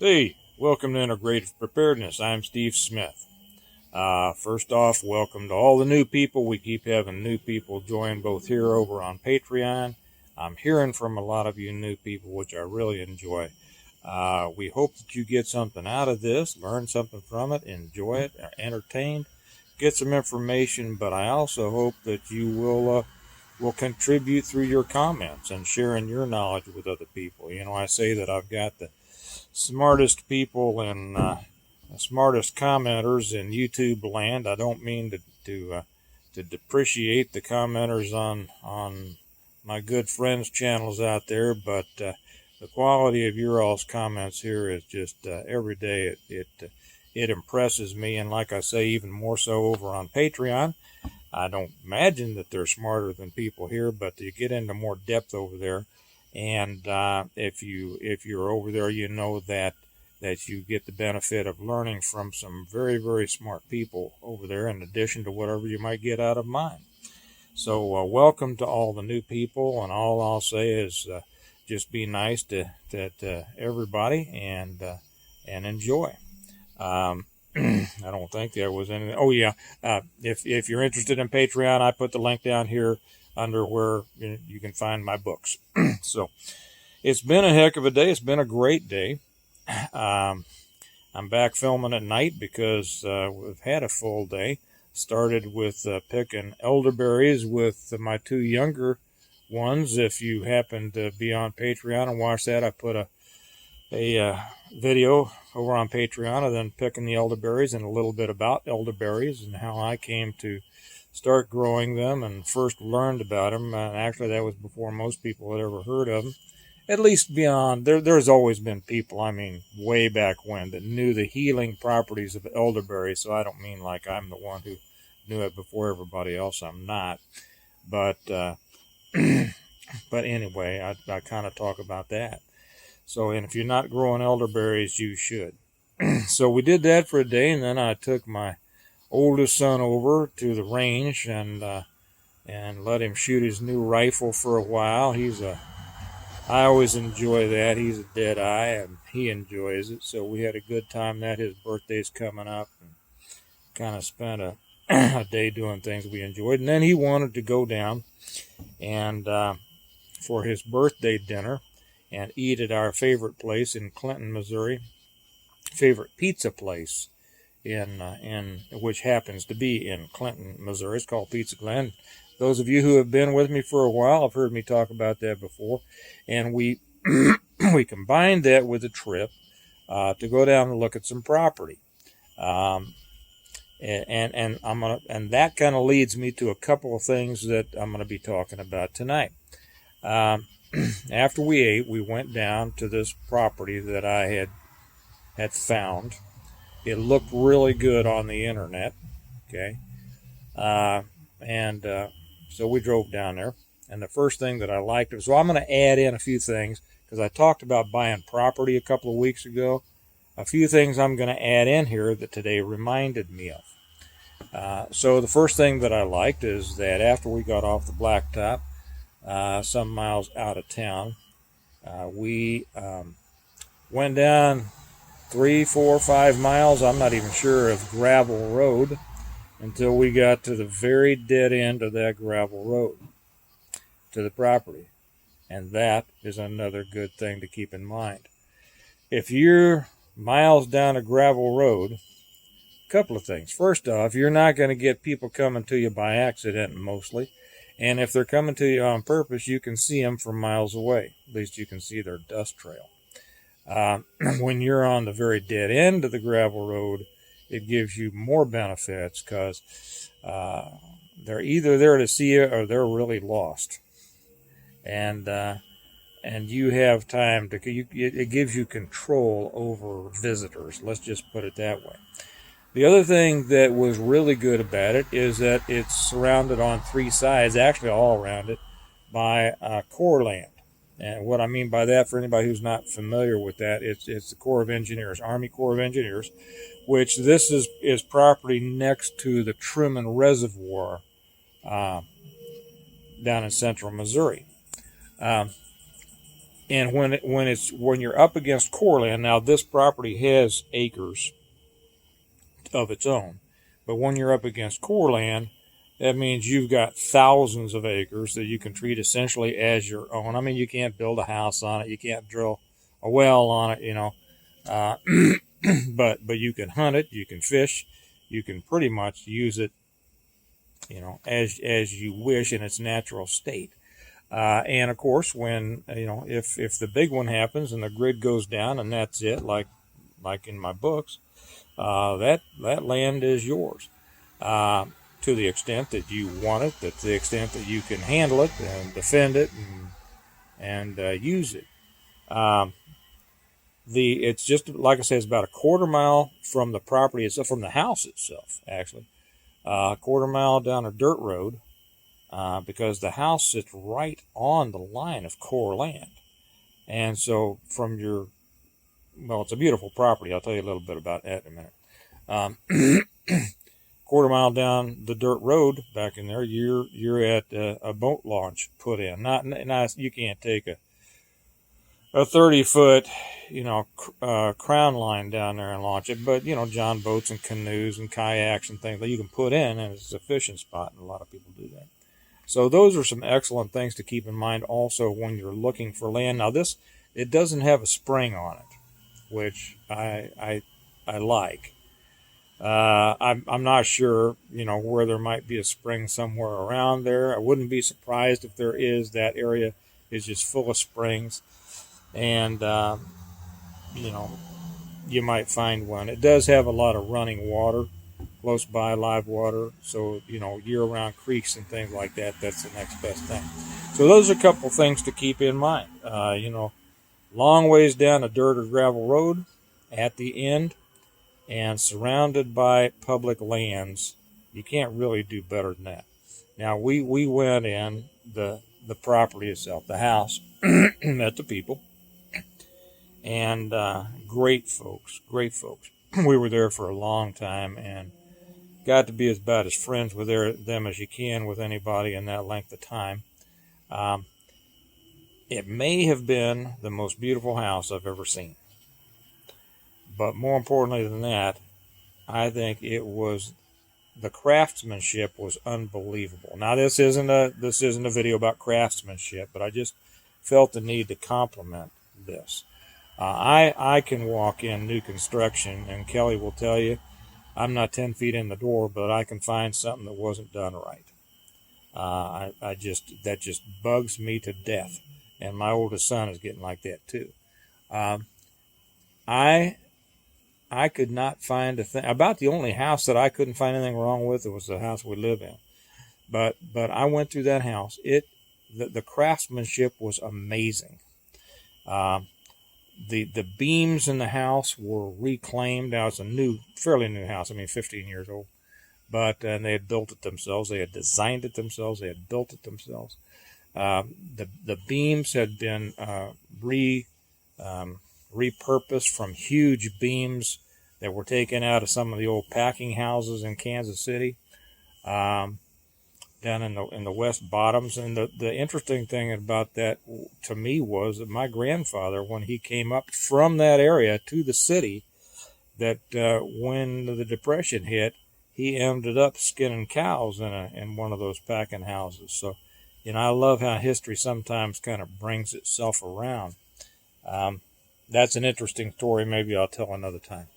Hey, welcome to Integrative Preparedness. I'm Steve Smith. First off, welcome to all the new people. We keep having new people join both here over on Patreon. I'm hearing from a lot of you new people, which I really enjoy. We hope that you get something out of this, learn something from it, enjoy it, are entertained, get some information, but I also hope that you will contribute through your comments and sharing your knowledge with other people. You know, I say that I've got the smartest people and the smartest commenters in YouTube land. I don't mean to depreciate the commenters on my good friends' channels out there, but the quality of your all's comments here is just every day it impresses me, and like I say, even more so over on Patreon. I don't imagine that they're smarter than people here, but you get into more depth over there. And if you're over there, you know that you get the benefit of learning from some very, very smart people over there, in addition to whatever you might get out of mine. So welcome to all the new people, and all I'll say is just be nice to everybody and enjoy. I don't think there was anything. Oh yeah, if you're interested in Patreon, I put the link down here under where you can find my books. So it's been a heck of a day. It's been a great day. Um, I'm back filming at night because we've had a full day. Started with picking elderberries with my two younger ones. If you happen to be on Patreon and watch that, I put a video over on Patreon of them picking the elderberries and a little bit about elderberries and how I came to start growing them and first learned about them. Actually, that was before most people had ever heard of them. At least beyond, there's always been people, I mean, way back when, that knew the healing properties of elderberry. So I don't mean like I'm the one who knew it before everybody else. I'm not. But but anyway, I kind of talk about that. So, and if you're not growing elderberries, you should. So we did that for a day, and then I took my oldest son over to the range and let him shoot his new rifle for a while. I always enjoy that. He's a dead eye, and he enjoys it. So we had a good time. That his birthday's coming up, and kind of spent a day doing things we enjoyed. And then he wanted to go down and for his birthday dinner and eat at our favorite place in Clinton, Missouri, favorite pizza place in which happens to be in Clinton, Missouri. It's called Pizza Glen. Those of you who have been with me for a while have heard me talk about that before, and we we combined that with a trip to go down and look at some property. Um, and that kind of leads me to a couple of things that I'm going to be talking about tonight. Um, After we ate, we went down to this property that I had found. It looked really good on the internet. Okay, uh, and so we drove down there. And the first thing that I liked was, so I'm going to add in a few things because I talked about buying property a couple of weeks ago. A few things I'm going to add in here that today reminded me of. So the first thing that I liked is that after we got off the blacktop, some miles out of town, we went down 3, 4, 5 miles. I'm not even sure of gravel road until we got to the very dead end of that gravel road to the property. And that is another good thing to keep in mind. If you're miles down a gravel road, a couple of things. First off, you're not going to get people coming to you by accident mostly. And if they're coming to you on purpose, you can see them from miles away. At least you can see their dust trail. When you're on the very dead end of the gravel road, it gives you more benefits because they're either there to see you or they're really lost. And you have time to, it gives you control over visitors. Let's just put it that way. The other thing that was really good about it is that it's surrounded on three sides, actually all around it, by Corps land. And what I mean by that, for anybody who's not familiar with that, it's the Corps of Engineers, Army Corps of Engineers, which this is property next to the Truman Reservoir down in central Missouri. Um, And when you're up against core land, now this property has acres of its own, but when you're up against core land, that means you've got thousands of acres that you can treat essentially as your own. I mean, you can't build a house on it, you can't drill a well on it, uh, but you can hunt it, you can fish, you can pretty much use it, as you wish in its natural state. And of course, when if the big one happens and the grid goes down and that's it, like in my books, that land is yours, to the extent that you want it, to the extent that you can handle it and defend it and use it. It's just like I said, it's about a quarter mile from the property itself, from the house itself, actually, a quarter mile down a dirt road. Because the house sits right on the line of core land. And so it's a beautiful property. I'll tell you a little bit about that in a minute. Quarter mile down the dirt road back in there, you're at a boat launch put in. Not you can't take a 30-foot, crown line down there and launch it, but John boats and canoes and kayaks and things that you can put in, and it's a fishing spot, and a lot of people do that. So those are some excellent things to keep in mind also when you're looking for land. Now it doesn't have a spring on it, which I like. I'm not sure, where there might be a spring somewhere around there. I wouldn't be surprised if there is. That area is just full of springs, and you might find one. It does have a lot of running water close by, live water, so year-round creeks and things like that. That's the next best thing. So those are a couple things to keep in mind. Long ways down a dirt or gravel road at the end, and surrounded by public lands. You can't really do better than that. Now we went in the property itself, the house, met the people, and great folks. We were there for a long time and got to be about as friends with them as you can with anybody in that length of time. It may have been the most beautiful house I've ever seen. But more importantly than that, I think the craftsmanship was unbelievable. Now this isn't a video about craftsmanship, but I just felt the need to compliment this. I can walk in new construction, and Kelly will tell you, I'm not 10 feet in the door, but I can find something that wasn't done right. That just bugs me to death, and my oldest son is getting like that too. I could not find a thing. About the only house that I couldn't find anything wrong with was the house we live in. But I went through that house. The craftsmanship was amazing. The beams in the house were reclaimed. Now it's a fairly new house. 15 years old. But they had built it themselves. They had designed it themselves. They had built it themselves. The beams had been repurposed from huge beams that were taken out of some of the old packing houses in Kansas City, down in the West Bottoms. And the interesting thing about that to me was that my grandfather, when he came up from that area to the city, that when the Depression hit, he ended up skinning cows in one of those packing houses. So, I love how history sometimes kind of brings itself around. That's an interesting story. Maybe I'll tell another time.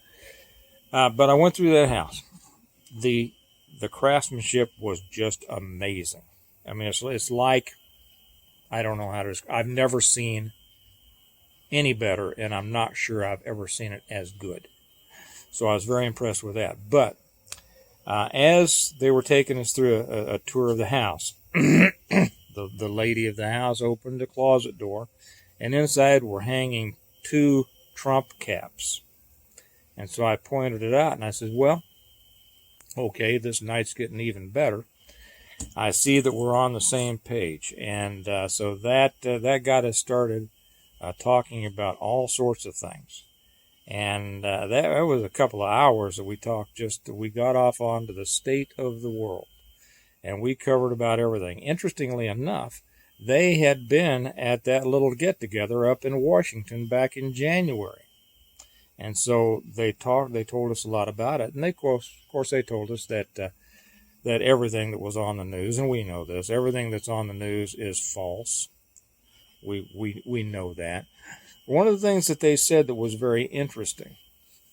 But I went through that house. The craftsmanship was just amazing. It's like, I don't know how to describe. I've never seen any better, and I'm not sure I've ever seen it as good. So I was very impressed with that. But as they were taking us through a tour of the house, the lady of the house opened the closet door, and inside were hanging 2 Trump caps. And so I pointed it out, and I said, well, okay, this night's getting even better. I see that we're on the same page. And so that got us started talking about all sorts of things. And that was a couple of hours that we talked. We got off onto the state of the world. And we covered about everything. Interestingly enough, they had been at that little get-together up in Washington back in January. And so they told us a lot about it. And of course they told us that that everything that was on the news, and we know this, everything that's on the news is false. We know that. One of the things that they said that was very interesting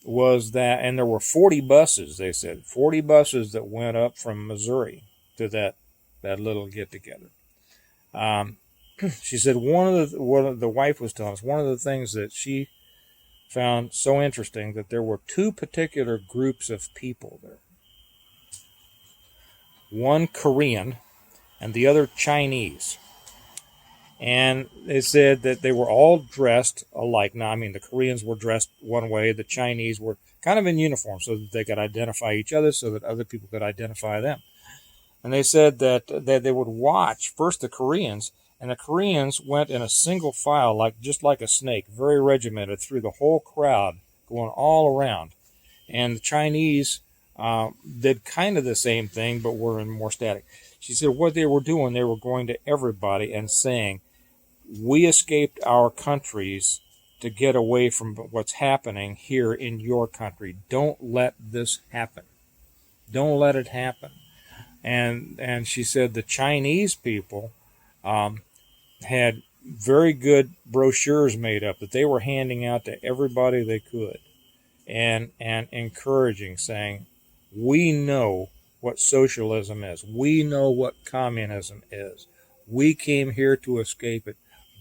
was that, and there were 40 buses, they said, 40 buses that went up from Missouri to that little get-together. She said the wife was telling us, one of the things that she found so interesting, that there were two particular groups of people there. One Korean and the other Chinese. And they said that they were all dressed alike. Now, I mean, the Koreans were dressed one way, the Chinese were kind of in uniform so that they could identify each other, so that other people could identify them. And they said that they would watch first the Koreans, and the Koreans went in a single file, just like a snake, very regimented through the whole crowd, going all around. And the Chinese did kind of the same thing, but were in more static. She said what they were doing, they were going to everybody and saying, we escaped our countries to get away from what's happening here in your country. Don't let this happen. Don't let it happen. And she said the Chinese people had very good brochures made up that they were handing out to everybody they could, and encouraging, saying, we know what socialism is. We know what communism is. We came here to escape it.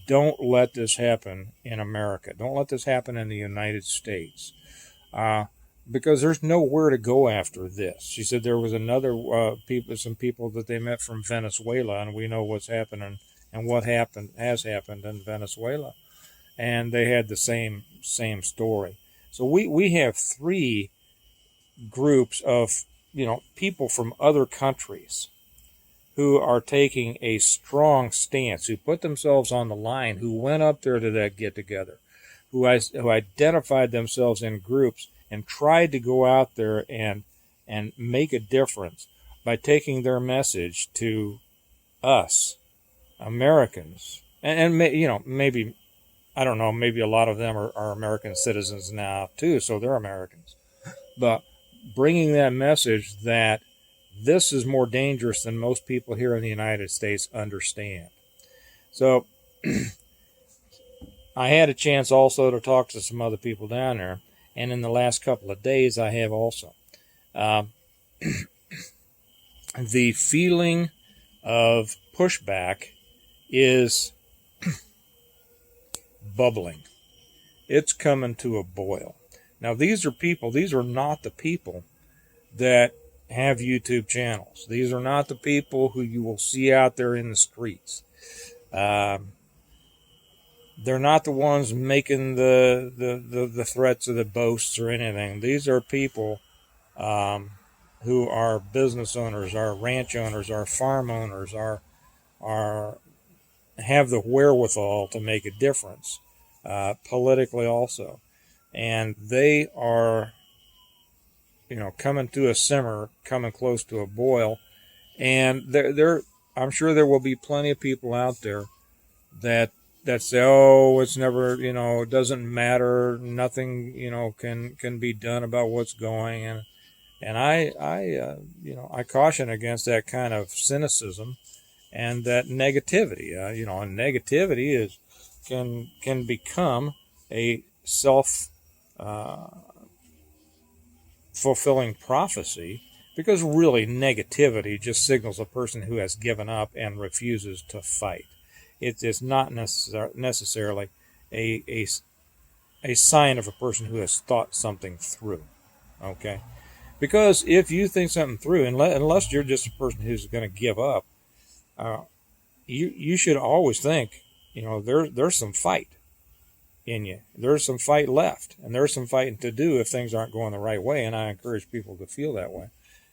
Don't let this happen in America. Don't let this happen in the United States. Because there's nowhere to go after this. She said there was some people that they met from Venezuela, and we know what's happening and what has happened in Venezuela. And they had the same story. So we have three groups of, people from other countries who are taking a strong stance, who put themselves on the line, who went up there to that get-together, who identified themselves in groups and tried to go out there and make a difference by taking their message to us, Americans. And maybe, I don't know, maybe a lot of them are American citizens now too, so they're Americans. But bringing that message that this is more dangerous than most people here in the United States understand. So I had a chance also to talk to some other people down there, and in the last couple of days I have also. The feeling of pushback is bubbling. It's coming to a boil. Now these are not the people that have YouTube channels. These are not the people who you will see out there in the streets. They're not the ones making the threats or the boasts or anything. These are people who are business owners, are ranch owners, are farm owners, have the wherewithal to make a difference politically also. And they are coming to a simmer, coming close to a boil. And I'm sure there will be plenty of people out there that say, oh, it's never, it doesn't matter, nothing, can be done about what's going. And I caution against that kind of cynicism and that negativity. And negativity can become a fulfilling prophecy, because really significantly just signals a person who has given up and refuses to fight. It is not necessarily a sign of a person who has thought something through. Okay, because if you think something through, unless you're just a person who's going to give up, you should always think, there's some fight in you. There's some fight left, and there's some fighting to do if things aren't going the right way, and I encourage people to feel that way.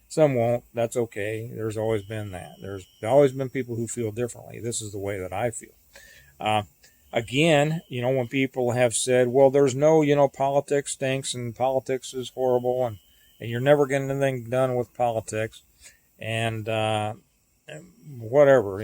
Some won't. That's okay. There's always been that. There's always been people who feel differently. This is the way that I feel. Again, when people have said, well, there's no, politics stinks and politics is horrible and you're never getting anything done with politics. And whatever,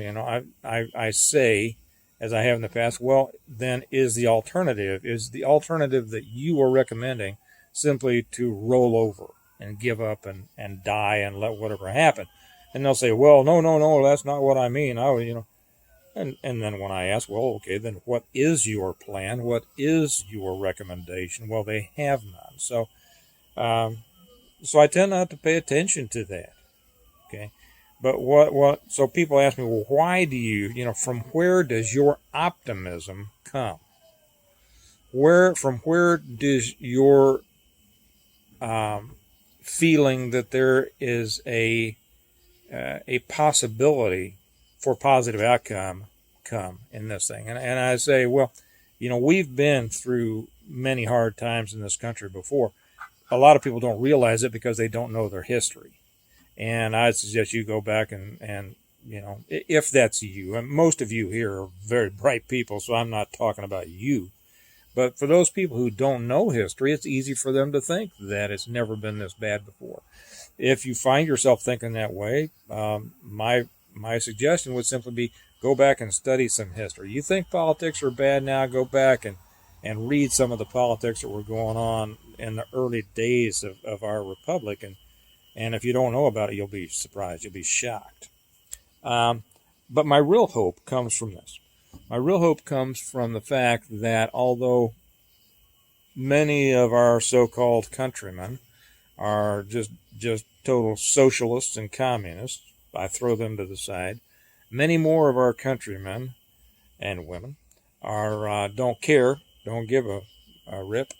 I say, as I have in the past, well, then is the alternative that you are recommending simply to roll over and give up and die and let whatever happen? And they'll say, well, no, no, no, that's not what I mean. And then when I ask, well, okay, then what is your plan? What is your recommendation? Well, they have none. Um, so I tend not to pay attention to that. Okay. But so people ask me, well, why do from where does your optimism come? From where does your feeling that there is a possibility for positive outcome come in this thing? And I say, well, we've been through many hard times in this country before. A lot of people don't realize it because they don't know their history. And I'd suggest you go back and if that's you, and most of you here are very bright people, so I'm not talking about you. But for those people who don't know history, it's easy for them to think that it's never been this bad before. If you find yourself thinking that way, my suggestion would simply be go back and study some history. You think politics are bad now, go back and read some of the politics that were going on in the early days of our republic. And if you don't know about it, you'll be surprised. You'll be shocked. But my real hope comes from this. My real hope comes from the fact that although many of our so-called countrymen are just total socialists and communists, I throw them to the side, many more of our countrymen and women are don't care, don't give a rip,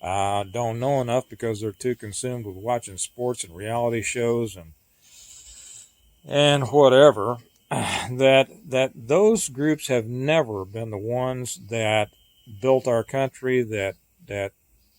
don't know enough because they're too consumed with watching sports and reality shows and whatever, that those groups have never been the ones that built our country, that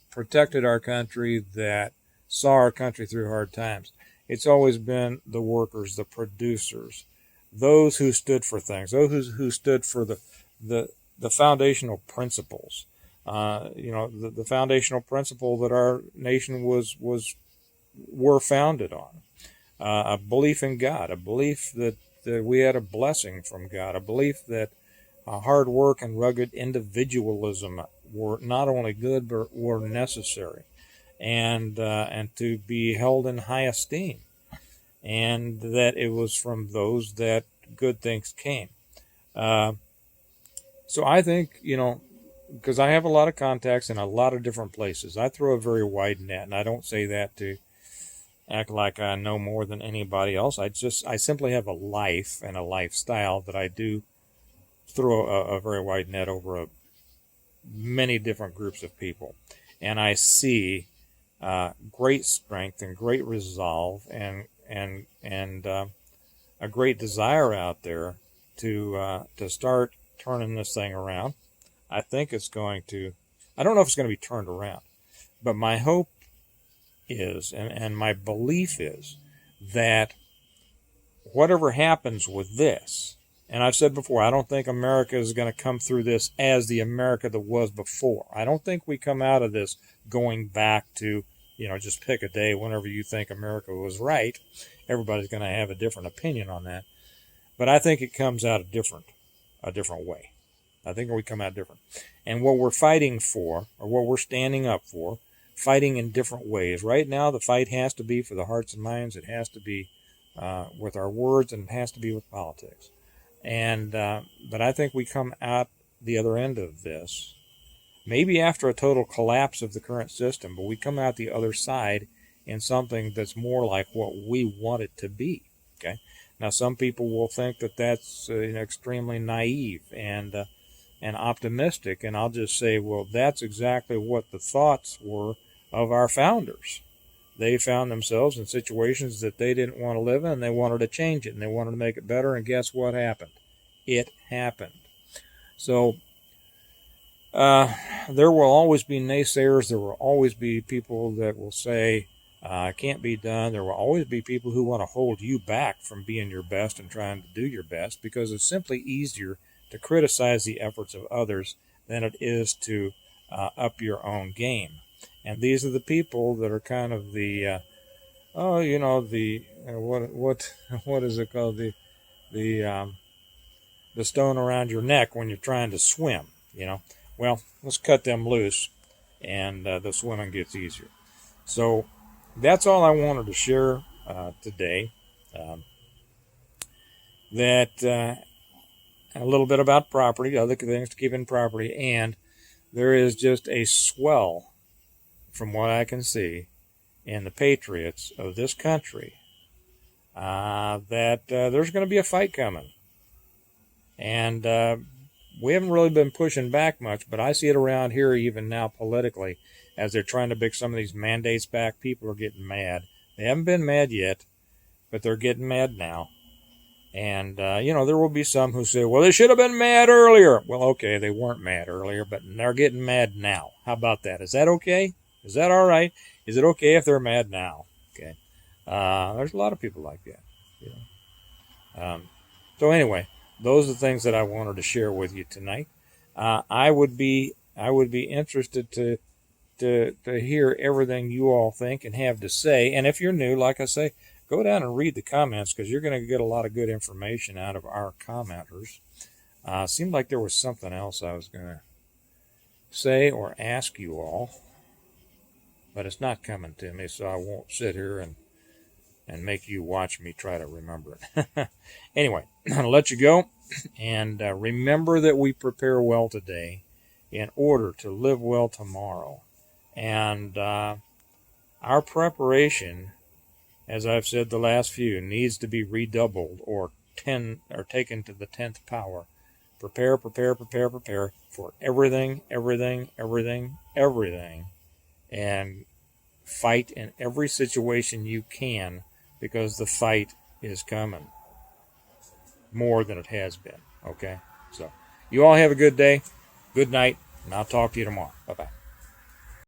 protected our country, that saw our country through hard times. It's always been the workers, the producers, those who stood for things, those who stood for the foundational principles. The foundational principle that our nation were founded on. A belief in God, a belief that we had a blessing from God, a belief that hard work and rugged individualism were not only good but were necessary, and to be held in high esteem, and that it was from those that good things came. So I think, because I have a lot of contacts in a lot of different places, I throw a very wide net, and I don't say that to act like I know more than anybody else. I simply have a life and a lifestyle that I do throw a very wide net over many different groups of people, and I see great strength and great resolve and a great desire out there to start turning this thing around. I think it's going to. I don't know if it's going to be turned around, but my hope is, and my belief is, that whatever happens with this, and I've said before, I don't think America is going to come through this as the America that was before. I don't think we come out of this going back to, just pick a day whenever you think America was right. Everybody's going to have a different opinion on that. But I think it comes out a different way. I think we come out different. And what we're fighting for, or what we're standing up for, fighting in different ways. Right now, the fight has to be for the hearts and minds. It has to be with our words, and it has to be with politics. And but I think we come out the other end of this, maybe after a total collapse of the current system, but we come out the other side in something that's more like what we want it to be. Okay. Now, some people will think that that's extremely naive and optimistic, and I'll just say, well, that's exactly what the thoughts were of our founders. They found themselves in situations that they didn't want to live in, and they wanted to change it, and they wanted to make it better, and guess what happened? It happened. So there will always be naysayers. There will always be people that will say, it can't be done. There will always be people who want to hold you back from being your best and trying to do your best, because it's simply easier to criticize the efforts of others than it is to up your own game. And these are the people that are kind of the what is it called, the stone around your neck when you're trying to swim. Well, let's cut them loose, and the swimming gets easier. So that's all I wanted to share today. That a little bit about property, other things to keep in property, and there is just a swell, from what I can see, in the Patriots of this country, that there's going to be a fight coming. And we haven't really been pushing back much, but I see it around here even now politically. As they're trying to bring some of these mandates back, people are getting mad. They haven't been mad yet, but they're getting mad now. And, there will be some who say, well, they should have been mad earlier. Well, okay, they weren't mad earlier, but they're getting mad now. How about that? Is that okay? Is that all right? Is it okay if they're mad now? Okay. There's a lot of people like that. So anyway, those are the things that I wanted to share with you tonight. I would be interested to hear everything you all think and have to say. And if you're new, like I say, go down and read the comments, because you're going to get a lot of good information out of our commenters. Seemed like there was something else I was going to say or ask you all, but it's not coming to me, so I won't sit here and make you watch me try to remember it. Anyway, I'll let you go, and remember that we prepare well today in order to live well tomorrow. And our preparation, as I've said the last few, needs to be redoubled or taken to the 10th power. Prepare, prepare, prepare, prepare for everything, everything, everything, everything, and fight in every situation you can, because the fight is coming more than it has been. Okay? So, you all have a good day, good night, and I'll talk to you tomorrow. Bye-bye.